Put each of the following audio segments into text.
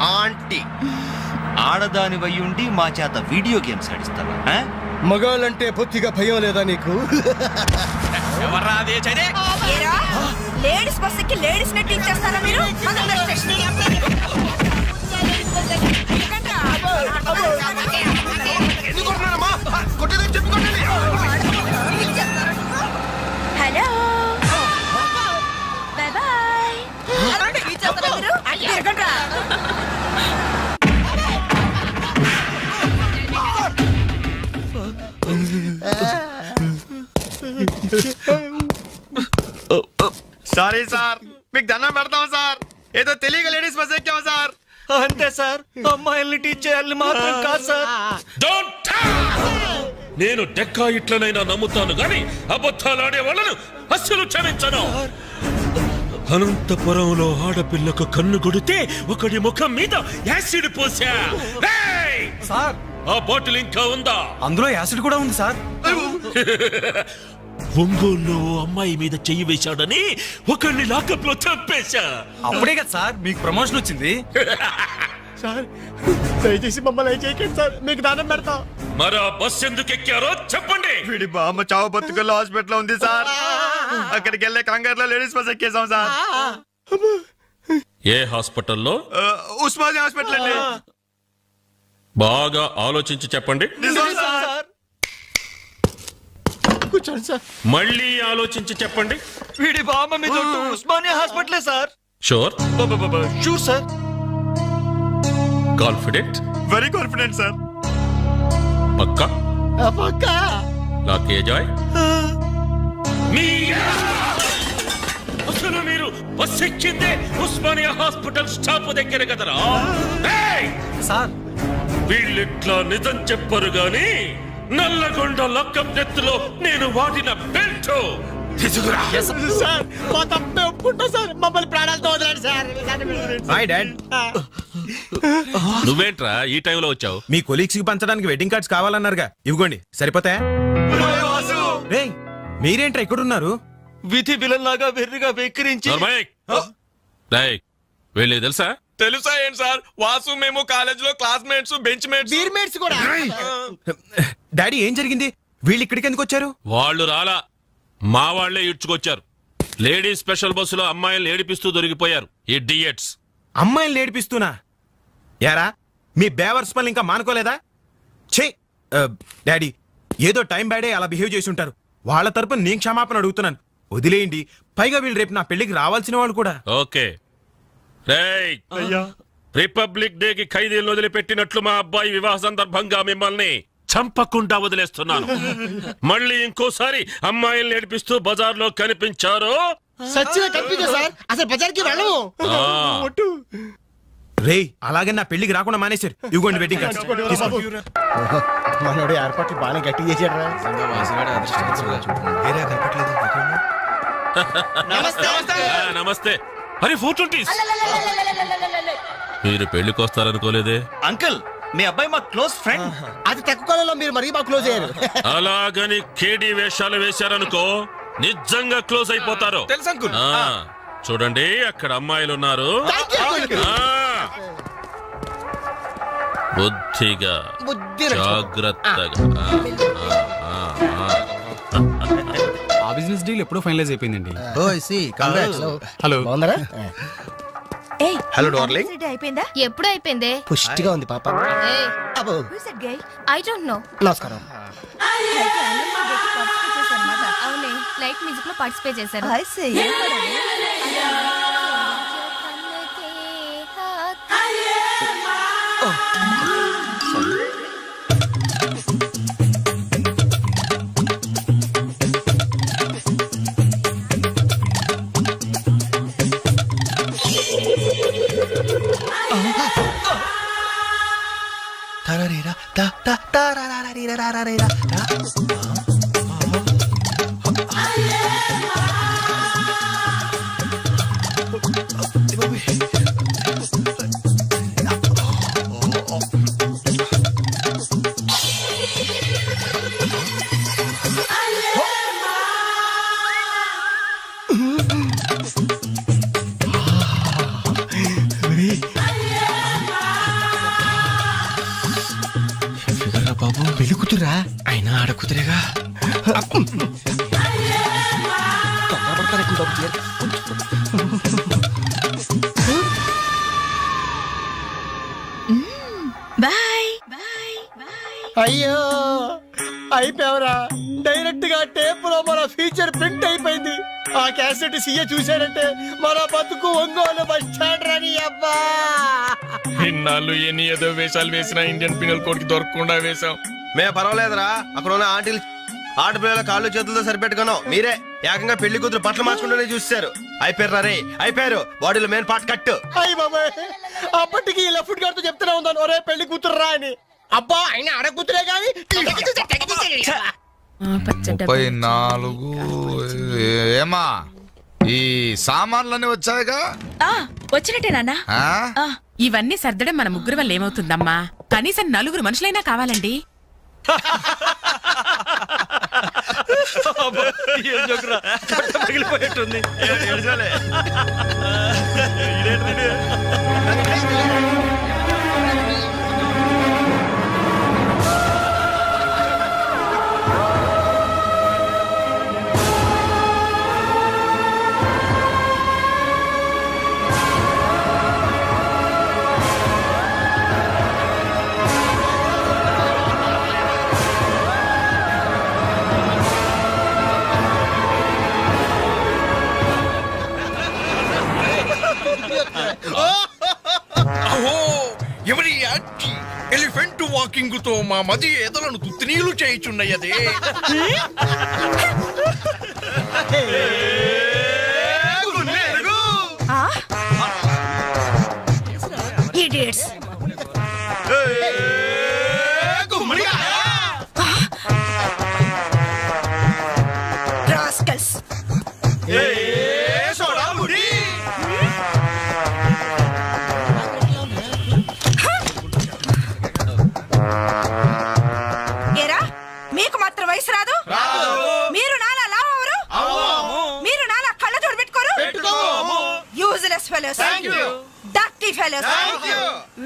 Aunty. ఆడదాని వయ్యుండి మా చేత వీడియో గేమ్స్ ఆడిస్తావా? మగాళ్ళంటే బొత్తిగా భయం లేదా నీకు? లేడీస్ బస్సుకి లేడీస్ నెట్ ఇచ్చేస్తారా మీరు? Hello bye bye. Sorry sir, మీకు దండం పెడతాం సార్. ఏదో తెలియక లేడీస్ బస్ ఎక్కాం సార్. అంతే సార్, అమ్మాయిల్ని టీచ్ చేయాలని మాత్రం కాదు సార్. నేను డెక్కా ఇట్లనైనా నమ్ముతాను గాని అబద్ధాలాడే వాళ్ళను అస్సలు క్షమించను. అనంతపురంలో ఆడపిల్లకు కన్ను కొడితే ఒకడి ముఖం మీద యాసిడ్ పోసా. సార్ ఆ బాటిల్ ఇంకా ఉందా? అందులో యాసిడ్ కూడా ఉంది సార్. ఒంగోలులో అమ్మాయి మీద చెయ్యి వేశాడని ఒకరిని లాకప్ లో చంపేశా. అప్పుడే కదా సార్ మీకు ప్రమోషన్ వచ్చింది. సార్ దయచేసి మమ్మల్ని చేయకండి సార్, మీకు దానం పెడతాం. మరి ఆ బస్ ఎందుకు ఎక్కారో చెప్పండి. వీడి బామ్మ చావు బతుకుల్లో హాస్పిటల్ ఉంది సార్. అక్కడికి వెళ్ళే కంగారులో లేడీస్ బస్ ఎక్కేసాం సార్. ఏ హాస్పిటల్లో? ఉస్మానియా హాస్పిటల్ అండి. బాగా ఆలోచించి చెప్పండి. కూర్చోండి సార్. మళ్ళీ ఆలోచించి చెప్పండి. వీడి బామ్మ మీద ఉస్మానియా హాస్పిటలే sir. Sure? Sure sir. Confident? Very confident sir. పక్కా? పక్కా. లాకే జాయ్. అసలు మీరు బస్ ఎక్కిందే ఉస్మానియా హాస్పిటల్ స్టాప్ దగ్గర కదరా? సార్ వీళ్ళిట్లా నిజం చెప్పరు గాని నల్లగొండ లక్కప్ నెత్తులో నేను వాడిన బెల్ట్ తీసుకురా. సార్ మా తప్పే ఒప్పుకుంటా సార్, మమ్మల్ని ప్రాణాలతో వదలండి సార్. Hi dad. నువ్వేంట్రా ఈ టైంలో వచ్చావు? మీ కొలీగ్స్ కి పంచడానికి వెడ్డింగ్ కార్డ్స్ కావాలన్నారుగా, ఇవ్వండి సరిపోతాయా? రేయ్ మీరేంట్రా ఇక్కడున్నారు? విధి విలన్లాగా వెర్రిగా వెక్కిరించి. వీళ్ళే తెలుసా? తెలుసా ఏంటి సార్, వాసు మేము కాలేజ్ లో classmates, bench mates, beer mates కూడా. డాడీ ఏం జరిగింది? వీళ్ళు ఇక్కడికి ఎందుకు వచ్చారు? వాళ్ళు రాలా, మా వాళ్లే ఇడ్చుకొచ్చారు. లేడీస్ స్పెషల్ బస్సులో అమ్మాయిలు ఏడిపిస్తూ దొరికిపోయారు ఇడియట్స్. అమ్మాయిలు ఏడిపిస్తున్నా? యారా మీ బేవర్స్ పనులు ఇంకా మానుకోలేదా? ఛే డాడీ, ఏదో టైం బ్యాడే అలా బిహేవ్ చేసి ఉంటారు. వాళ్ళ తరపున నేను క్షమాపణ అడుగుతున్నాను, వదిలేయండి. పైగా వీళ్ళు రేపు నా పెళ్లికి రావాల్సిన వాళ్ళు కూడా. ఓకే రిపబ్లిక్ డే కి ఖైదీలను వదిలిపెట్టినట్లు మా అబ్బాయి వివాహ సందర్భంగా మిమ్మల్ని చంపకుండా వదిలేస్తున్నాను. మళ్ళీ ఇంకోసారి అమ్మాయిల్ని ఏడిపిస్తూ బజార్లో కనిపించారు రేయ్, అలాగే నా పెళ్లికి రాకుండా మానేశారు. ఇవ్వండి వెడ్డింగ్ కార్డ్స్. మనోడు ఏర్పాట్లు బాగా గట్టి చేసాడు. నమస్తే. అరే 420. మీరు పెళ్లికి వస్తారనుకోలేదే. అంకుల్ మీ అబ్బాయి మా క్లోజ్ ఫ్రెండ్. అది తక్కువ కాలంలో మీరు మరీ బాగా క్లోజ్ అయ్యారు. అలాగని కేడీ వేషాలు వేశారనుకో నిజంగా క్లోజ్ అయిపోతారు. తెలుసు అంకుల్. చూడండి అక్కడ అమ్మాయిలు ఉన్నారు. బుద్ధిగా జాగ్రత్తగా. ఆ బిజినెస్ డీల్ ఎప్పుడో ఫైనలైజ్ అయిపోయిందండి. హలో బాగున్నారా? Hello darling. అయిపోయిందా? ఎప్పుడు అయిపోయిందే? పుష్టిగా ఉంది పాప. I don't know. నమస్కారం. అవునే, లైట్ మ్యూజిక్ లో పార్టిసిపేట్ చేశారు. బాబు పెళ్లి కూతురా అయినా ఆడకుతురేగా బాయ్. అయ్యో అయిపోయావరా. డైరెక్ట్ గా టేప్ లో మన ఫీచర్ ప్రింట్ అయిపోయింది. ఆ క్యాసెట్ సీఏ చూశాడంటే మన బతుకు ఒంగోలు బస్ స్టాండ్ రాని అబ్బా. ఇన్నాళ్ళు ఎన్ని ఏదో వేషాలు వేసినా ఇండియన్ పీనల్ కోడ్ కి దొరకకుండా వేశాం. మేము పర్వాలేదురా, అక్కడ ఉన్న ఆంటీలు ఆడపిల్లల కాళ్ళు చేతులతో సరిపెట్టుకున్నాం. మీరే ఏకంగా పెళ్లి కూతురు బట్టలు మార్చుకుంటూనే చూస్తారు. అయిపోయారు రే, అయిపోయారు. బాడీలో మెయిన్ పార్ట్ కట్టు. అయ్యి బాబాయ్, అప్పటికి లెఫ్ట్ గారితో చెప్తూనే ఉన్నాను ఒరే పెళ్లి కూతురు రా అని. అబ్బా ఆయన ఆడ కూతురే కానీ 34. ఏమా ఈ సామాన్లన్నీ వచ్చాయిగా? వచ్చినట్టే నాన్న. ఇవన్నీ సర్దడం మన ముగ్గురు వల్ల ఏమవుతుందమ్మా? కనీసం 4 మనుషులైనా కావాలండి. పగిలిపోయేట్టుంది. ఎవరి ఎలిఫెంట్ వాకింగ్ తో మా మది ఏదలను తుత్తినీలు చేయుచున్నయ్యదే. ఇడియట్స్. రాస్కల్స్. ఏరా మీకు మాత్రం వయసు రాదు? మీరు నాలా లావరు, మీరు నాలా కళ్ళ జోడు పెట్టుకోరు. Useless fellows, dirty fellows,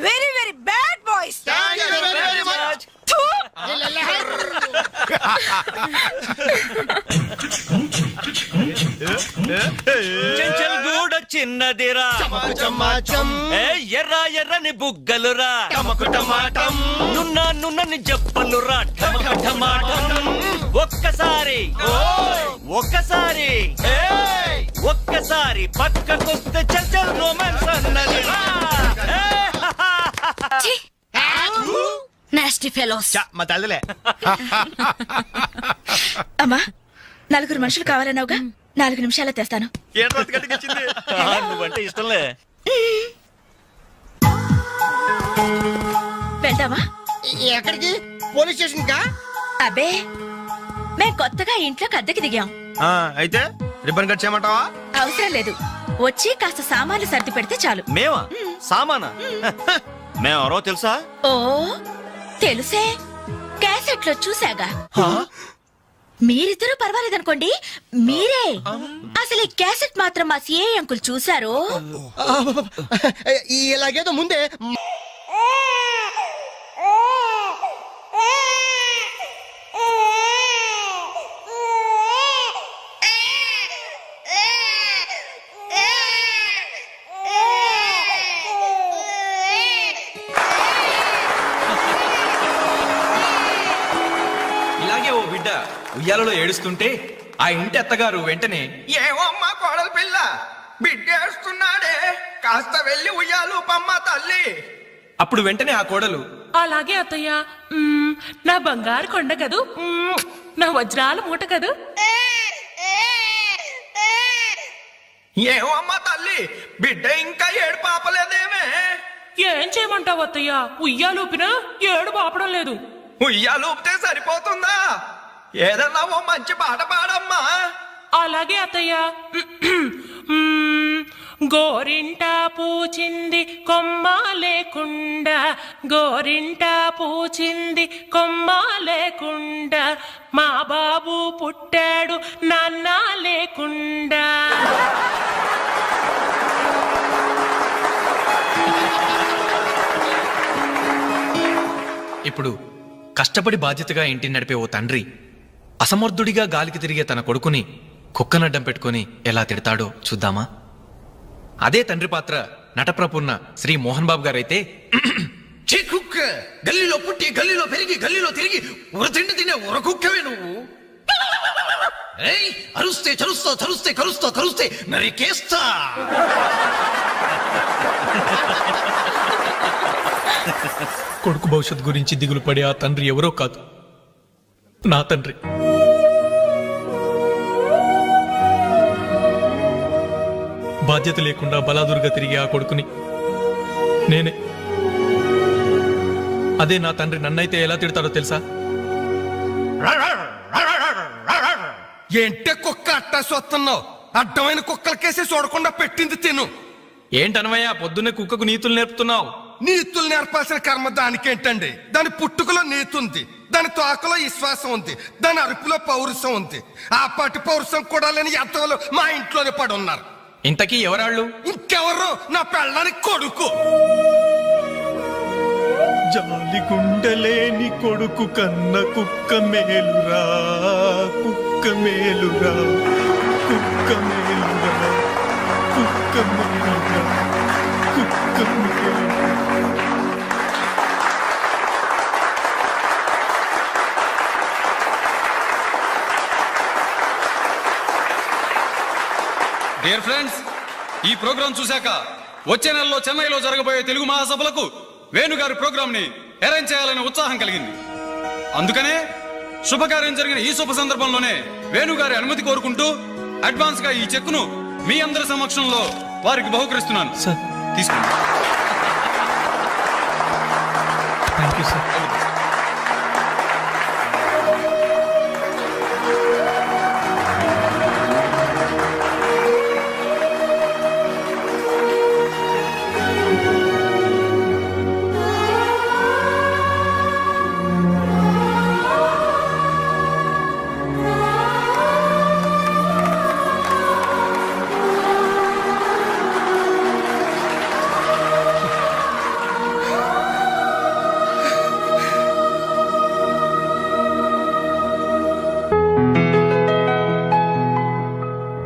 very very bad boys. Chenchal గూడ చిన్నదిరా, ఎర్ర ఎర్రని బుగ్గలురా, నున్నని చెప్పలురా, ఒక్కసారి ఒక్కసారి ఒక్కసారి పక్కకొస్తే చెంచల్ రొమాన్స్ అన్నదిరా. Nasty fellows. మా తల్లిలే. అమ్మా 4 మనుషులు కావాలన్నావుగా, 4 నిమిషాల్లో తెస్తాను. నువ్వంటే ఇష్టంలే. వెళ్దామా? ఎక్కడికి? పోలీస్ స్టేషన్ కా? అబ్బే మేం కొత్తగా ఇంట్లోకి అద్దెకి దిగాం. అయితే రిబ్బన్ కట్ చేయమంటావా? అవసరం లేదు, వచ్చి కాస్త సామాన్లు సర్ది పెడితే చాలు. మేమా? సామానా? మేమెవరో తెలుసా? ఓ తెలుసే, క్యాసెట్ లో చూసాగా. మీరిద్దరూ పర్వాలేదనుకోండి, మీరే అసలు ఈ క్యాసెట్ మాత్రం మా సిఐ అంకుల్ చూసారు. ఇలాగేదో ముందే ఇలాగే ఓ బిడ్డ ఉయ్యాలలో ఏడుస్తుంటే ఆ ఇంటి అత్తగారు వెంటనే, ఏమో అమ్మా కోడలు పిల్ల బిడ్డేస్తున్నాడే, కాస్త వెళ్ళి ఉయ్యాలు పమ్మ తల్లి. అప్పుడు వెంటనే ఆ కోడలు, అలాగే అత్తయ్య, నా బంగారు కొండ కదూ, నా వజ్రాల మూట కదూ. ఏమో అమ్మా తల్లి బిడ్డ ఇంకా ఏడు పాపలేదేమే. ఏం చేయమంటావు అత్తయ్య, ఉయ్యాలూపినా ఏడు పాపడం లేదు. ఉయ్యాలు ఊపితే సరిపోతుందా? ఏదన్నా ఓ మంచి పాట పాడమ్మా. అలాగే అత్తయ్య. గోరింట పూచింది కొమ్మ లేకుండా, గోరింట పూచింది కొమ్మ లేకుండా, మా బాబు పుట్టాడు నాన్న లేకుండా. ఇప్పుడు కష్టపడి బాధ్యతగా ఇంటిని నడిపే ఓ తండ్రి అసమర్థుడిగా గాలికి తిరిగే తన కొడుకుని కుక్కనడ్డం పెట్టుకుని ఎలా తిడతాడో చూద్దామా? అదే తండ్రి పాత్ర నటప్రపున్న శ్రీ మోహన్ బాబు గారైతే, కుక్క గల్లీలో పుట్టి గల్లీలో పెరిగి గల్లీలో తిరిగి ఉరతిండి తినే ఉరకుక్కవే నువ్వు. అరుస్తే చరుస్తా చరుస్తే కరుస్తా కరుస్తే నరికేస్తా. కొడుకు భవిష్యత్ గురించి దిగులు పడే ఆ తండ్రి ఎవరో కాదు, నా తండ్రి. బాధ్యత లేకుండా బలాదురుగా తిరిగే ఆ కొడుకుని నేనే. అదే నా తండ్రి నన్నైతే ఎలా తిడతాడో తెలుసా? ఏంటే కుక్క అట్టా సొత్తున్నావు? అడ్డమైన కుక్కలకేసి చూడకుండా పెట్టింది తిను. ఏంటనవయ్యా పొద్దున్నే కుక్కకు నీతులు నేర్పుతున్నావు? నీతులు నేర్పాల్సిన కర్మ దానికేంటండి? దాని పుట్టుకలో నీతి ఉంది, దాని తోకలో విశ్వాసం ఉంది, దాని అరుపులో పౌరుషం ఉంది. ఆ పాటి పౌరుషం కూడా లేని ఎంతలో మా ఇంట్లోనే పడున్నారు. ఇంతకీ ఎవరాళ్ళు? ఇంకెవరు? నా పెళ్ళానికి కొడుకు. జాలి గుండెలేని కొడుకు కన్న కుక్క మేలురా, కుక్క మేలురా, కుక్క మేలురా, కుక్క మేలురా, కుక్క మేలురా. డియర్ ఫ్రెండ్స్, ఈ ప్రోగ్రాం చూశాక వచ్చే నెలలో చెన్నైలో జరగబోయే తెలుగు మహాసభలకు వేణుగారి ప్రోగ్రాం ని అరేంజ్ చేయాలనే ఉత్సాహం కలిగింది. అందుకనే శుభకార్యం జరిగిన ఈ శుభ సందర్భంలోనే వేణుగారి అనుమతి కోరుకుంటూ అడ్వాన్స్ గా ఈ చెక్కును మీ అందరి సమక్షంలో వారికి బహుకరిస్తున్నాను. తీసుకోండి. Thank you sir.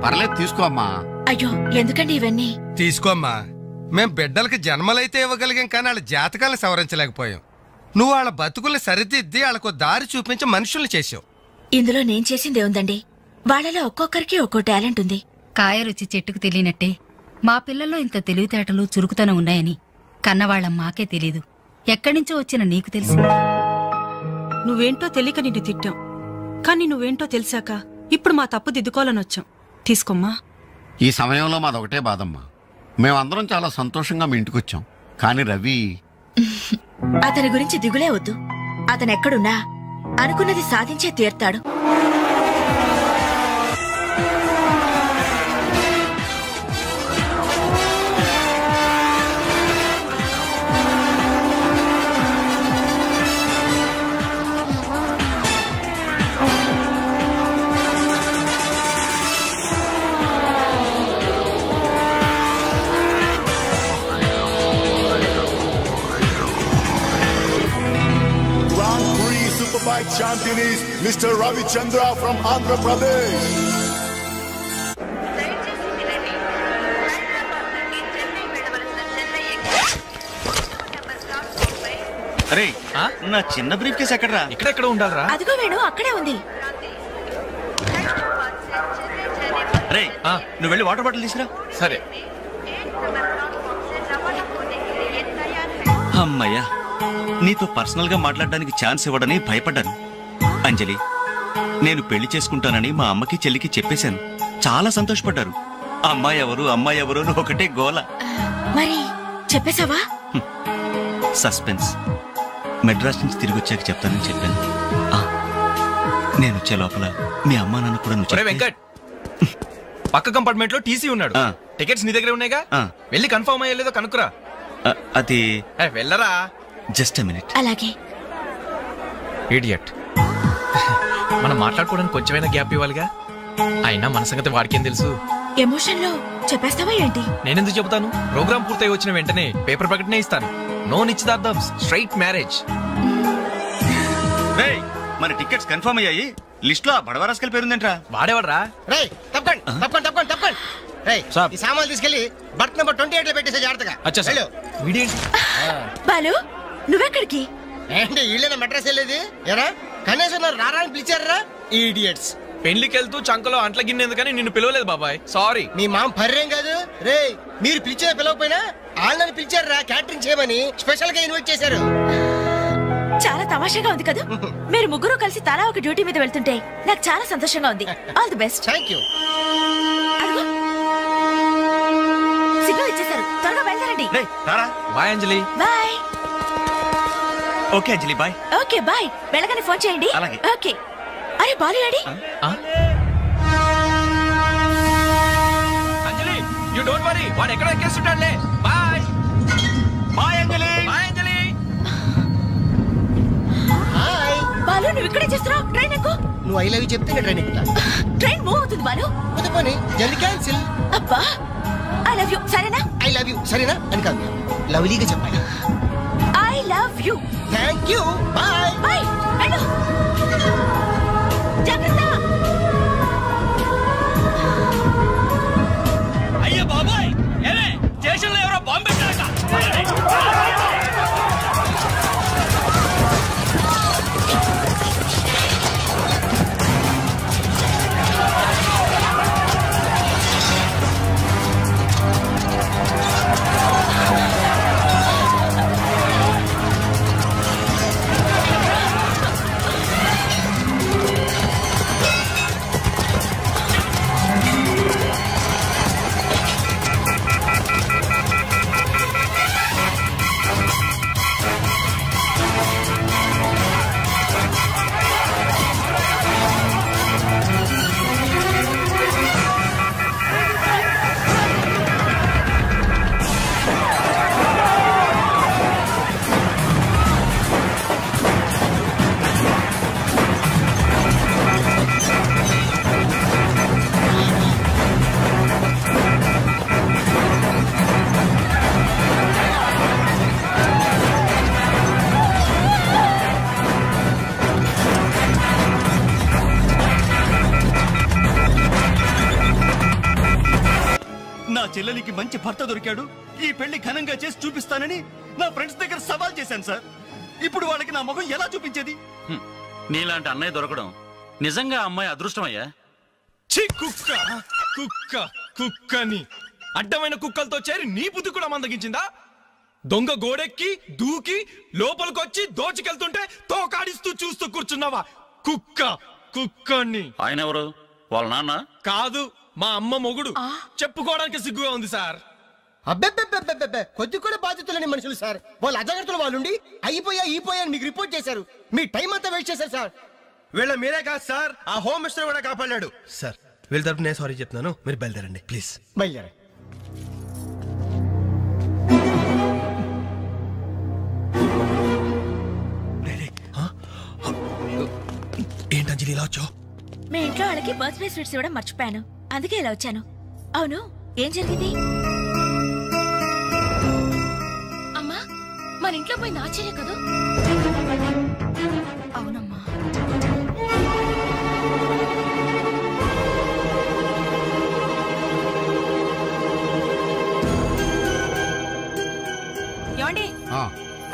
పర్లేదు తీసుకో అమ్మా. అయ్యో ఎందుకండి ఇవన్నీ? తీసుకోమ్మా. మేం బిడ్డలకి జన్మలైతే ఇవ్వగలిగాం, కానీ వాళ్ళ జాతకాలను సవరించలేకపోయాం. నువ్వు వాళ్ళ బతుకుల్ని సరిదిద్ది వాళ్ళకు దారి చూపించి మనుషుల్ని చేసావు. ఇందులో నేను చేసిందే ఉందండి. వాళ్ళలో ఒక్కొక్కరికి ఒక్కో టాలెంట్ ఉంది. కాయ రుచి చెట్టుకు తెలియనట్టే మా పిల్లల్లో ఇంత తెలివితేటలు చురుకుతనం ఉన్నాయని కన్నవాళ్ళం మాకే తెలీదు. ఎక్కడినుంచో వచ్చిన నీకు తెలిసింది. నువ్వేంటో తెలియక నిన్ను తిట్టాం, కానీ నువ్వేంటో తెలిసాక ఇప్పుడు మా తప్పు దిద్దుకోవాలని వచ్చాం. తీసుకోమ్మా. ఈ సమయంలో మాదొకటే బాధమ్మా. మేమందరం చాలా సంతోషంగా మీ ఇంటికి వచ్చాం, కానీ రవి అతని గురించి దిగులే వద్దు. అతనెక్కడున్నా అనుకున్నది సాధించే తీర్తాడు. Superbike champion is Mr. Ravi Chandra from Andhra Pradesh. అరే నా చిన్న బ్రీఫ్ కేసు ఎక్కడరా? ఇక్కడెక్కడ ఉండాలరా? అదిగో వేణు అక్కడే ఉంది. అరే నువ్వు వెళ్ళి వాటర్ బాటిల్ తీసురా. సరే. అమ్మయ్యా, నీతో పర్సనల్ గా మాట్లాడడానికి ఛాన్స్ ఇవ్వడని భయపడ్డాను. అంజలి, నేను పెళ్లి చేసుకుంటానని మా అమ్మకి చెల్లికి చెప్పేశాను. చాలా సంతోషపడ్డారు. అమ్మాయి ఎవరు అమ్మాయి ఎవరు అని ఒకటే గోల. మరి చెప్పేశావా? సస్పెన్స్. మెడ్రాస్ నుంచి తిరిగి వచ్చాక చెప్తానని చెప్పాను. నేను వచ్చే లోపల మీ అమ్మా నాన్న కూడా నువ్వు వెంకట్ పక్క కంపార్ట్మెంట్ లో టీసీ ఉన్నాడు. టికెట్స్ నీ దగ్గర ఉన్నాయిగా, వెళ్ళి కన్ఫర్మ్ అయ్యలేదో కనుక్కురా. అది వెళ్ళరా. Just minute. అలాగే. ఇడియట్. మనం మాట్లాడుకోవడానికి కొంచెమైనా గ్యాప్ ఇవ్వాలిగా. అయినా మన సంగతి వాడికేం తెలుసు. ఎమోషన్ లో చెప్పేస్తావా ఏంటి? నేనెందుకు చెబుతాను? ప్రోగ్రామ్ పూర్తయి వచ్చిన వెంటనే పేపర్ ప్రకటనే ఇస్తాను. నో నిశ్చితార్థం, స్ట్రైట్ మ్యారేజ్. మన టికెట్స్ కన్ఫర్మ్ అయ్యాయి. లిస్ట్ లో బడవరాస్కల్ పేరుందేంట్రా? వాడేవాడ్రా? రేయ్ తప్పకండి తప్పకండి తప్పకండి తప్పకండి. రేయ్ ఈ సామాన్లు తీసుకెళ్లి బర్త్ నెంబర్ 28 లో పెట్టేసే జాగ్రత్తగా. అచ్చా బాలు నువ్వెక్కడికి? ఏంటి వీళ్ళేనా మెడ్రస్ వెళ్ళేది? ఎరా కనీసం రారా అని పిలిచారా ఈడియట్స్. పెళ్లికి వెళ్తూ చంకలో అంట్ల గిన్నెందుకని నిన్ను పిలవలేదు బాబాయ్, సారీ. మీ మామ పర్రేం కాదు. రే మీరు పిలిచే పిలవకపోయినా వాళ్ళని పిలిచారా క్యాటరింగ్ చేయమని స్పెషల్ గా ఇన్వైట్ చేశారు. చాలా తమాషాగా ఉంది కదా. మీరు ముగ్గురు కలిసి తలా ఒక డ్యూటీ మీద వెళ్తుంటే నాకు చాలా సంతోషంగా ఉంది. All the best. Thank you. Signal ఇచ్చేశారు, త్వరగా బయలుదేరండి. Bye Anjali. Bye. Okay Anjali bye. Okay bye. వెళ్ళగానే ఫోన్ చేయండి. ఓకే. అరే బాలు ఏడి? అంజలి యు డోంట్ వరీ, వాడు ఎక్కడ ఎక్కేస్తుంటాడులే. Bye bye Anjali. Bye Anjali. Hi Balu నువ్వు ఇక్కడే చేస్తున్నావు? ట్రైన్ ఎక్కు. నువ్వు ఐ లవ్ యూ చెప్తే ట్రైన్ ఎక్కుతా. ట్రైన్ మూవ్ అవుతుంది బాలు. పోనీ జల్ది క్యాన్సిల్. అబ్బా ఐ లవ్ యూ సరేనా? ఐ లవ్ యూ సరేనా అని కాదు, లవ్లీగా చెప్పాలి. I love you. Thank you. Bye bye. వెళ్ళు. జాగ్రత్త. అయ్యో బాబాయ్, ఏమే స్టేషన్లో ఎవరో బాంబు పెట్టారట. చెల్లెలికి మంచి భర్త దొరికాడు, ఈ పెళ్లి ఘనంగా చేసి చూపిస్తానని నా ఫ్రెండ్స్ దగ్గర సవాల్ చేశాను సార్. ఇప్పుడు వాళ్ళకి నా ముఖం ఎలా చూపించేది? నీలాంటి అన్నయ్య దొరకడం నిజంగా అమ్మాయి అదృష్టమయ్యా. కుక్క కుక్క కుక్కని అడ్డమైన కుక్కలతో చేరి నీ బుద్ధి కూడా మందగించిందా? దొంగ గోడెక్కి దూకి లోపలికొచ్చి దోచుకెళ్తుంటే తోకాడిస్తూ చూస్తూ కూర్చున్నావా? కుక్క కుక్కని. ఆయన ఎవరు? వాళ్ళ నాన్న కాదు, మా అమ్మ మొగుడు. చెప్పుకోవడానికి సిగ్గుగా ఉంది సార్. అబ్బెబ్బెబ్బెబ్బెబ్బె కొద్ది కూడా బాధ్యత లేని మనుషులు సార్. వాళ్ళు అజాగ్రత్తలు వాళ్ళుండి అయిపోయా మీకు రిపోర్ట్ చేశారు. మీ టైం అంతా వేస్ట్ చేశారు సార్. వీళ్ళ మీరే కాదు సార్, ఆ హోమ్ మినిస్టర్ కూడా కాపాడాడు సార్. వీళ్ళ తరపు నేను సారీ చెప్తున్నాను, మీరు బయలుదేరండి ప్లీజ్. బయలుదేరండి. ఏంటి అంజలి ఇలా వచ్చావు? మీ ఇంట్లో వాళ్ళకి బర్త్డే స్వీట్స్ ఇవ్వడం మర్చిపోయాను, అందుకే ఇలా వచ్చాను. అవును, ఏం జరిగింది? అమ్మా, మన ఇంట్లో పోయి నాచర్య కదా. అవునమ్మా. ఏమండి,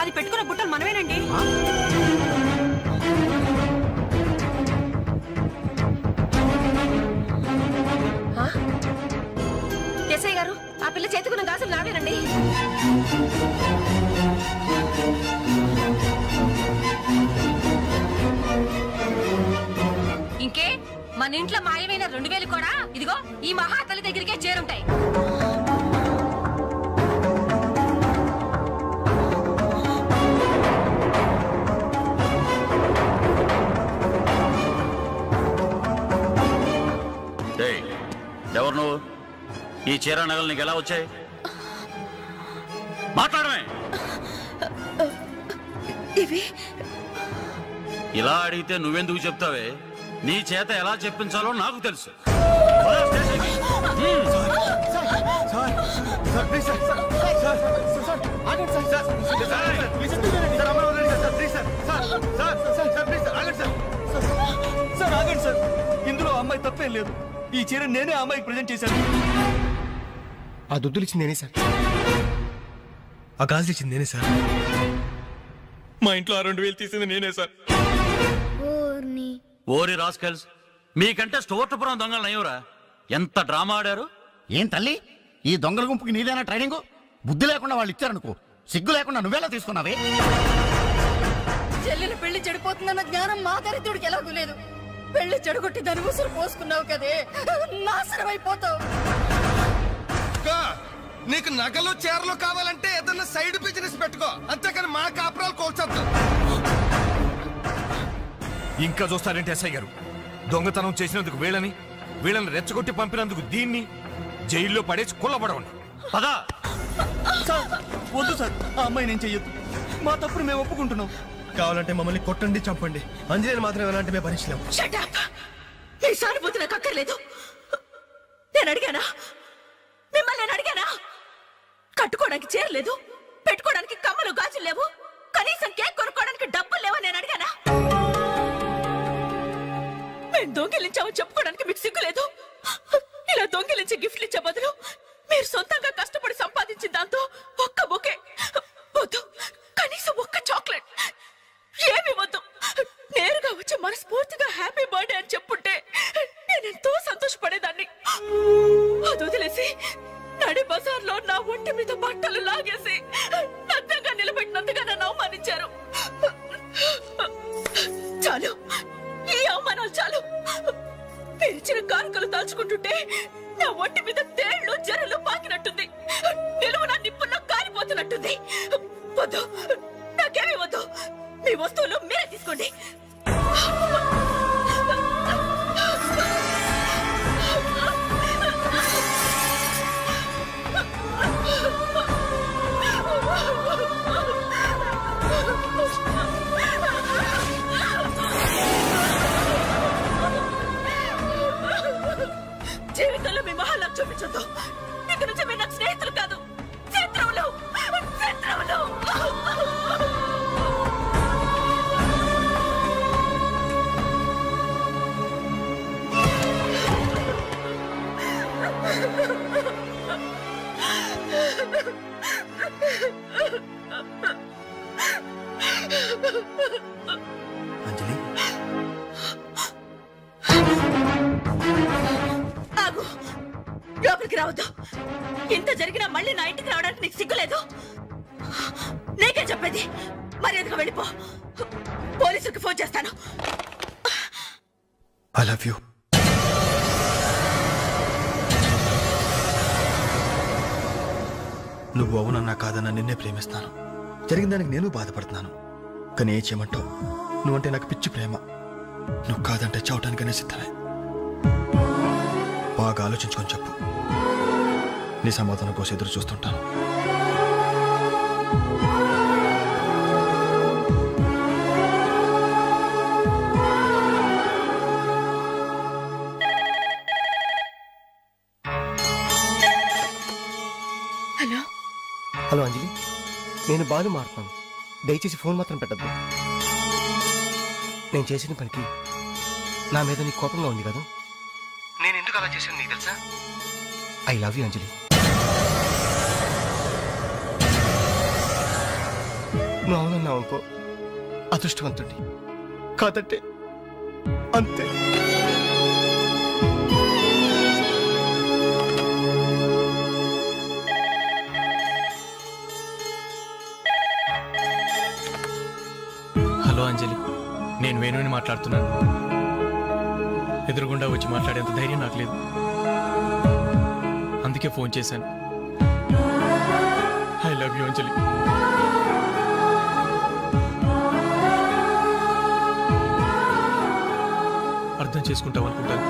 అది పెట్టుకున్న బుట్టలు మనమేనండి. ఎస్ఐ గారు, ఆ పిల్ల చేతుకున్న గాజులు నావేనండి. ఇంకే మన ఇంట్లో మాయమైన 2000 కూడా ఇదిగో ఈ మహాతల్లి దగ్గరికే చేరుంటాయి. ఎవరు నువ్వు? ఈ చీర నగలు నీకు ఎలా వచ్చాయి? మాట్లాడమే. ఇవి ఇలా అడిగితే నువ్వెందుకు చెప్తావే? నీ చేత ఎలా చెప్పించాలో నాకు తెలుసు. తప్పేం లేదు. ఈ చీర నేనే ఆ అమ్మాయికి ప్రజెంట్ చేశాను. ఆ దుద్దులు ఇచ్చింది నేనే సార్. ఆ గాజులు ఇచ్చింది నేనే సార్. మా ఇంట్లో ఆ 2000 తీసింది నేనే సార్. ఓరి రాస్కల్స్, మీకంటే స్టోర్టపురం దొంగలు నయ్యవరా? ఎంత డ్రామా ఆడారు. ఏం తల్లి, ఈ దొంగల గుంపుకి నీదేనా ట్రైనింగ్? బుద్ధి లేకుండా వాళ్ళు ఇచ్చారనుకో, సిగ్గు లేకుండా నువ్వెలా తీసుకున్నావే? చెల్లెలు పెళ్లి చెడిపోతుందన్న జ్ఞానం మా దరిద్రుడికి ఎలాగూ లేదు. పెళ్లి చెడగొట్టి దాని ఉసురు పోసుకున్నావు కదే, నాశనం అయిపోతావు. నీకు నగలు చీరలు కావాలంటే ఏదన్నా సైడ్ బిజినెస్ పెట్టుకో, అంతేకాని మా కాపురాలు కోల్చొద్దు. ఇంకా చూస్తారంటే ఎస్ఐ గారు, దొంగతనం చేసినందుకు వీళ్ళని రెచ్చగొట్టి పంపినందుకు దీన్ని జైల్లో పడేసి కుల్లబడవండి. పదా వద్దు సార్, ఆ అమ్మాయి నేను చెయ్యొద్దు. మా తప్పుడు మేము ఒప్పుకుంటున్నాం. కావాలంటే మమ్మల్ని కొట్టండి, చంపండి. అంజలిని మాత్రం ఎలాంటి మేము భరించలేము. మీ సానుభూతి నాకు అక్కర్లేదు. నేను అడిగానా? మిమ్మల్ని నేను అడిగానా? కట్టుకోవడానికి చీరలేదు, పెట్టుకోవడానికి కమ్మలు గాజులు లేవు, కనీసం కేక్ కొనుక్కోవడానికి డబ్బులు లేవని నేను అడిగానా? మేము దొంగిలించామని చెప్పుకోవడానికి మీకు సిగ్గులేదు? ఇలా దొంగిలించి గిఫ్ట్లు ఇచ్చే బదులు మీరు సొంతంగా కష్టపడి సంపాదించిన దాంతో ఒక్క బొకే వద్దు, కనీసం ఒక్క చాక్లెట్ ఏమి వద్దు, నేరుగా వచ్చి మనస్ఫూర్తిగా హ్యాపీ బర్త్డే అని చెప్పుంటే నేనెంతో సంతోషపడేదాన్ని. అది వదిలేసి నడి బజార్లో నా ఒంటి మీద బట్టలు లాగేసి నగ్నంగా నిలబెట్టినందుగా నన్ను అవమానించారు. చాలు, ఈ అవమానాలు చాలు. తెరిచిన కానుకలు దాచుకుంటుంటే నా ఒంటి మీద తేళ్లు జరలు పాకినట్టుంది, నిలువు నా నిప్పుల్లో కాలిపోతున్నట్టుంది. వద్దు, నాకేమీ వద్దు. మీ వస్తువులు మీరే తీసుకోండి. జీవితంలో మీ మహాలకు చూపించొద్దు. ఇక నుంచి మీరు నాకు స్నేహితులు కాదు, శత్రువులు. అంజలి, ఆగు, లోపలికి రావద్దు. ఇంత జరిగినా మళ్ళీ నా ఇంటికి రావడానికి నీకు సిగ్గులేదు? నీకే చెప్పేది, మర్యాదగా వెళ్ళిపో. పోలీసులకు ఫోన్ చేస్తాను. I love you. నువ్వు అవునన్నా కాదన్నా నిన్నే ప్రేమిస్తాను. జరిగిన దానికి నేను బాధపడుతున్నాను. కానీ ఏం చేయమంటావు? నువ్వంటే నాకు పిచ్చి ప్రేమ. నువ్వు కాదంటే చావటానికనే సిద్ధమే. బాగా ఆలోచించుకొని చెప్పు. నీ సమాధానం కోసం ఎదురు చూస్తుంటాను. హలో హలో అంజలి, నేను బాలు మారుతాను. దయచేసి ఫోన్ మాత్రం పెట్టద్దు. నేను చేసిన పనికి నా మీద నీకు కోపంగా ఉంది కదా? నేను ఎందుకు అలా చేశాను నీకు తెలుసా? ఐ లవ్ యూ అంజలి. నువ్వు అవునన్నావు అనుకో, అదృష్టవంతుడి. కాదంటే అంతే. హలో అంజలి, నేను వేణుని మాట్లాడుతున్నాను. ఎదురుగుండా వచ్చి మాట్లాడేంత ధైర్యం నాకు లేదు, అందుకే ఫోన్ చేశాను. ఐ లవ్ యూ అంజలి. అర్థం చేసుకుంటావు అనుకుంటాను.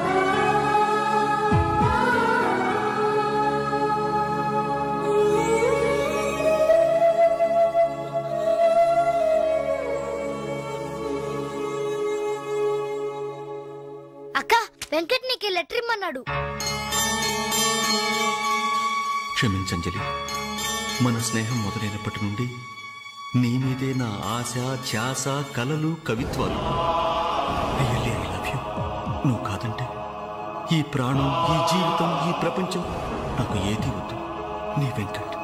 అక్క, వెంకట్ నీకు లెటర్ ఇమ్మన్నాడు. క్షమించంజలి, మన స్నేహం మొదలైనప్పటి నుండి నీ మీదే నా ఆశ, ధ్యాస, కలలు, కవిత్వాలు. Really I love you. నువ్వు కాదంటే ఈ ప్రాణం, ఈ జీవితం, ఈ ప్రపంచం నాకు ఏది వద్దు. నీ వెంకట్.